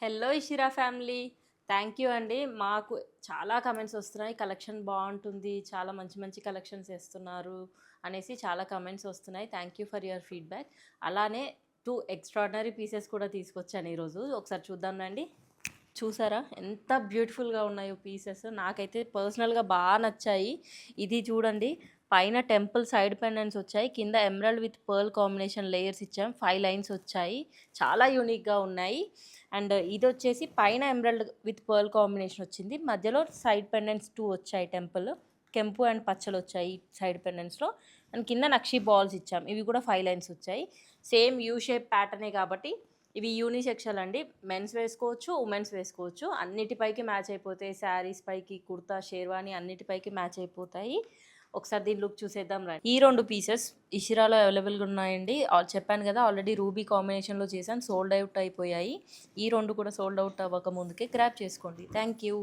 Hello Ishira family. Thank you అండి. మాకు చాలా కమెంట్స్ వస్తున్నాయి. కలెక్షన్ బాగుంటుంది, చాలా మంచి మంచి కలెక్షన్స్ వేస్తున్నారు అనేసి చాలా కమెంట్స్ వస్తున్నాయి. Thank you for your feedback. అలానే 2 ఎక్స్ట్రాడినరీ పీసెస్ కూడా తీసుకొచ్చాను ఈరోజు. ఒకసారి చూద్దాం రండి. చూసారా ఎంత బ్యూటిఫుల్గా ఉన్నాయో పీసెస్. నాకైతే పర్సనల్గా బాగా నచ్చాయి. ఇది చూడండి, పైన టెంపుల్ సైడ్ పెండెంట్స్ వచ్చాయి, కింద emerald with pearl combination layers ఇచ్చాం, 5 లైన్స్ వచ్చాయి, చాలా యూనిక్గా ఉన్నాయి. అండ్ ఇది వచ్చేసి పైన ఎమరాల్డ్ విత్ పర్ల్ కాంబినేషన్ వచ్చింది, మధ్యలో సైడ్ పెండెంట్స్ 2 వచ్చాయి, టెంపుల్ కెంపు అండ్ పచ్చలు వచ్చాయి సైడ్ పెండెంట్స్లో. అండ్ కింద నక్షి బాల్స్ ఇచ్చాం, ఇవి కూడా 5 లైన్స్ వచ్చాయి. సేమ్ యూ షేప్ ప్యాటర్నే కాబట్టి ఇవి యూనిసెక్షల్ అండి. మెన్స్ వేసుకోవచ్చు, ఉమెన్స్ వేసుకోవచ్చు, అన్నిటిపైకి మ్యాచ్ అయిపోతాయి. శారీస్ పైకి, కుర్తా, షేర్వాణి అన్నిటిపైకి మ్యాచ్ అయిపోతాయి. ఒకసారి దీని లుక్ చూసేద్దాం రండి. ఈ 2 పీసెస్ ఇషిరాలో అవైలబుల్గా ఉన్నాయండి. చెప్పాను కదా, ఆల్రెడీ రూబీ కాంబినేషన్లో చేశాను, సోల్డ్ అవుట్ అయిపోయాయి. ఈ 2 కూడా సోల్డ్ అవుట్ అవ్వక ముందుకే గ్రాప్ చేసుకోండి. Thank you.